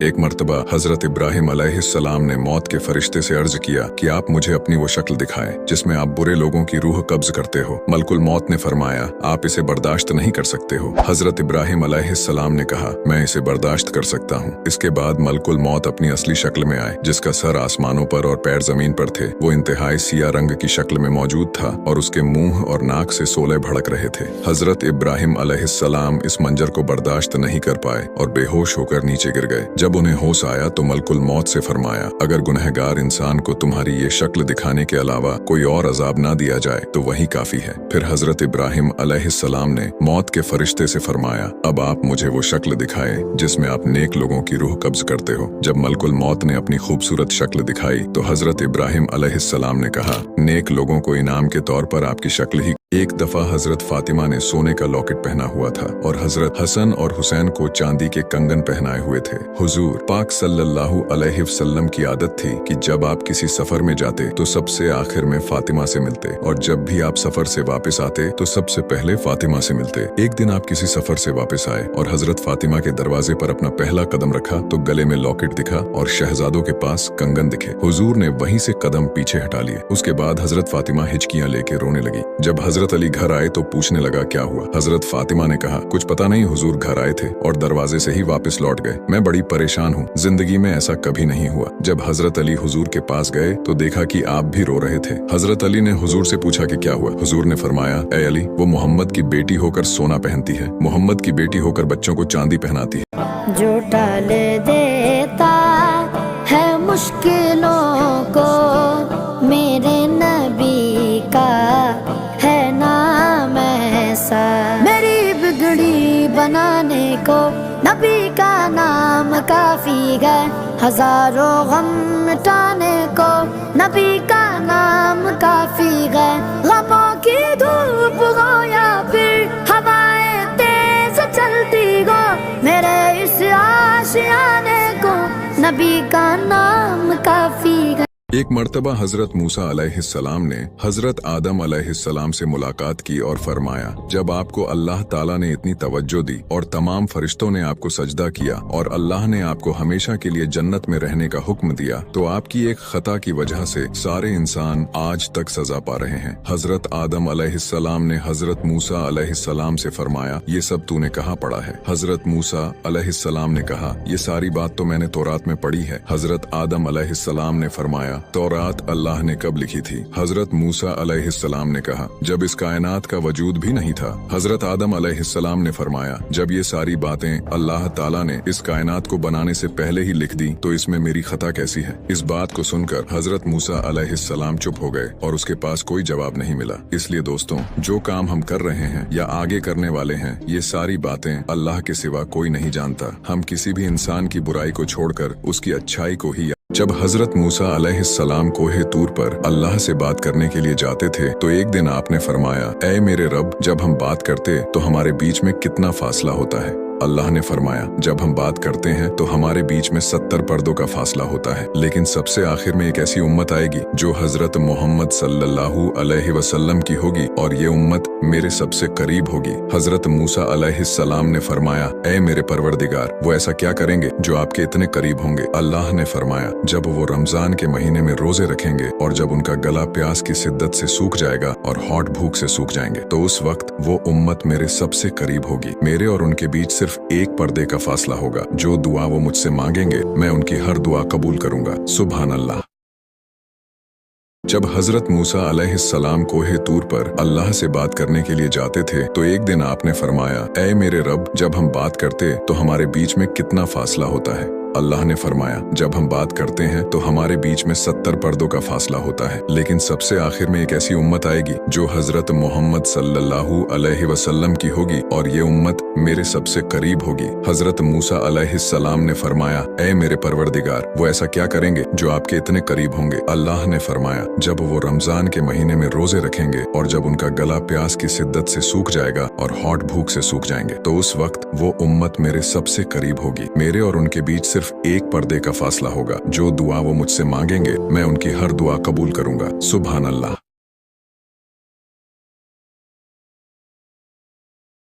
एक मर्तबा हजरत इब्राहिम अलैहिस्सलाम ने मौत के फरिश्ते से अर्ज किया कि आप मुझे अपनी वो शक्ल दिखाएं जिसमें आप बुरे लोगों की रूह कब्ज करते हो। मलकुल मौत ने फरमाया, आप इसे बर्दाश्त नहीं कर सकते हो। हजरत इब्राहिम अलैहिस्सलाम ने कहा, मैं इसे बर्दाश्त कर सकता हूँ। इसके बाद मलकुल मौत अपनी असली शक्ल में आए, जिसका सर आसमानों पर और पैर जमीन पर थे। वो इंतहाई सिया रंग की शक्ल में मौजूद था और उसके मुंह और नाक से शोले भड़क रहे थे। हजरत इब्राहिम अलैहिस्सलाम इस मंजर को बर्दाश्त नहीं कर पाए और बेहोश होकर नीचे गिर गए। जब उन्हें होश आया तो मलकुल मौत से फरमाया, अगर गुनहगार इंसान को तुम्हारी ये शक्ल दिखाने के अलावा कोई और अजाब ना दिया जाए तो वही काफी है। फिर हजरत इब्राहिम अलैहिस्सलाम ने मौत के फरिश्ते से फरमाया, अब आप मुझे वो शक्ल दिखाए जिसमें आप नेक लोगों की रूह कब्ज करते हो। जब मलकुल मौत ने अपनी खूबसूरत शक्ल दिखाई तो हजरत इब्राहिम अलैहिस्सलाम ने कहा, नेक लोगों को इनाम के तौर पर आपकी शक्ल ही। एक दफा हजरत फातिमा ने सोने का लॉकेट पहना हुआ था और हजरत हसन और हुसैन को चांदी के कंगन पहनाए हुए थे। हुजूर पाक सल्लल्लाहु अलैहि वसल्लम की आदत थी कि जब आप किसी सफर में जाते तो सबसे आखिर में फातिमा से मिलते और जब भी आप सफर से वापस आते तो सबसे पहले फातिमा से मिलते। एक दिन आप किसी सफर से वापस आए और हजरत फातिमा के दरवाजे पर अपना पहला कदम रखा तो गले में लॉकेट दिखा और शहजादों के पास कंगन दिखे। हुजूर ने वहीं से कदम पीछे हटा लिए। उसके बाद हजरत फातिमा हिचकियां लेके रोने लगी। जब हजरत अली घर आए तो पूछने लगा, क्या हुआ? हजरत फातिमा ने कहा, कुछ पता नहीं हुजूर घर आए थे और दरवाजे से ही वापस लौट गए। मैं बड़ी परेशान हूँ, जिंदगी में ऐसा कभी नहीं हुआ। जब हजरत अली हुजूर के पास गए तो देखा कि आप भी रो रहे थे। हजरत अली ने हुजूर से पूछा कि क्या हुआ? हुजूर ने फरमाया, ए अली, वो मोहम्मद की बेटी होकर सोना पहनती है, मोहम्मद की बेटी होकर बच्चों को चांदी पहनाती है। जो टाल देता है मुश्किलों को, मेरे नबी का है नाम ऐसा। मेरी बिगड़ी बनाने को नबी का नाम काफी है, हजारों गम मिटाने को नबी का नाम काफी है। गमों की धूप हो या फिर हवाएं तेज चलती हो, मेरे इस आशियाने को नबी का नाम काफी है। एक मर्तबा हजरत मूसा अलैहिस्सलाम ने हजरत आदम अलैहिस्सलाम से मुलाकात की और फरमाया, जब आपको अल्लाह ताला ने इतनी तवज्जो दी और तमाम फरिश्तों ने आपको सजदा किया और अल्लाह ने आपको हमेशा के लिए जन्नत में रहने का हुक्म दिया तो आपकी एक खता की वजह से सारे इंसान आज तक सजा पा रहे हैं। हजरत आदम अलैहिस्सलाम ने हजरत मूसा अलैहिस्सलाम से फरमाया, ये सब तूने कहाँ पढ़ा है? हजरत मूसा अलैहिस्सलाम ने कहा, ये सारी बात तो मैंने तौरात में पढ़ी है। हजरत आदम अलैहिस्सलाम ने फरमाया, तौरात अल्लाह ने कब लिखी थी? हजरत मूसा अलैहिस्सलाम ने कहा, जब इस कायनात का वजूद भी नहीं था। हजरत आदम अलैहिस्सलाम ने फरमाया, जब ये सारी बातें अल्लाह ताला ने इस कायनात को बनाने से पहले ही लिख दी तो इसमें मेरी खता कैसी है? इस बात को सुनकर हजरत मूसा अलैहिस्सलाम चुप हो गए और उसके पास कोई जवाब नहीं मिला। इसलिए दोस्तों, जो काम हम कर रहे हैं या आगे करने वाले हैं, ये सारी बातें अल्लाह के सिवा कोई नहीं जानता। हम किसी भी इंसान की बुराई को छोड़कर उसकी अच्छाई को ही। जब हजरत मूसा अलैहिस्सलाम कोहे तूर पर अल्लाह से बात करने के लिए जाते थे तो एक दिन आपने फरमाया, ऐ मेरे रब, जब हम बात करते तो हमारे बीच में कितना फासला होता है? अल्लाह ने फरमाया, जब हम बात करते हैं तो हमारे बीच में 70 पर्दों का फासला होता है, लेकिन सबसे आखिर में एक ऐसी उम्मत आएगी जो हजरत मोहम्मद सल्लल्लाहु अलैहि वसल्लम की होगी और ये उम्मत मेरे सबसे करीब होगी। हजरत मूसा अलैहिस्सलाम ने फरमाया, ऐ मेरे परवरदिगार, वो ऐसा क्या करेंगे जो आपके इतने करीब होंगे? अल्लाह ने फरमाया, जब वो रमजान के महीने में रोजे रखेंगे और जब उनका गला प्यास की शिद्दत से सूख जाएगा और हॉट भूख से सूख जाएंगे तो उस वक्त वो उम्मत मेरे सबसे करीब होगी। मेरे और उनके बीच सिर्फ एक पर्दे का फासला होगा। जो दुआ वो मुझसे मांगेंगे मैं उनकी हर दुआ कबूल करूंगा। सुभान अल्लाह। जब हजरत मूसा अलैहिस्सलाम कोहे तूर पर अल्लाह से बात करने के लिए जाते थे तो एक दिन आपने फरमाया, ऐ मेरे रब, जब हम बात करते तो हमारे बीच में कितना फासला होता है? अल्लाह ने फरमाया, जब हम बात करते हैं तो हमारे बीच में 70 पर्दों का फासला होता है, लेकिन सबसे आखिर में एक ऐसी उम्मत आएगी जो हजरत मोहम्मद सल्लल्लाहु अलैहि वसल्लम की होगी और ये उम्मत मेरे सबसे करीब होगी। हजरत मूसा अलैहिस्सलाम ने फरमाया, ऐ मेरे परवरदिगार, वो ऐसा क्या करेंगे जो आपके इतने करीब होंगे? अल्लाह ने फरमाया, जब वो रमजान के महीने में रोजे रखेंगे और जब उनका गला प्यास की शिद्दत से सूख जाएगा और हॉट भूख से सूख जाएंगे तो उस वक्त वो उम्मत मेरे सबसे करीब होगी। मेरे और उनके बीच सिर्फ एक पर्दे का फासला होगा। जो दुआ वो मुझसे मांगेंगे मैं उनकी हर दुआ कबूल करूंगा। सुभान अल्लाह।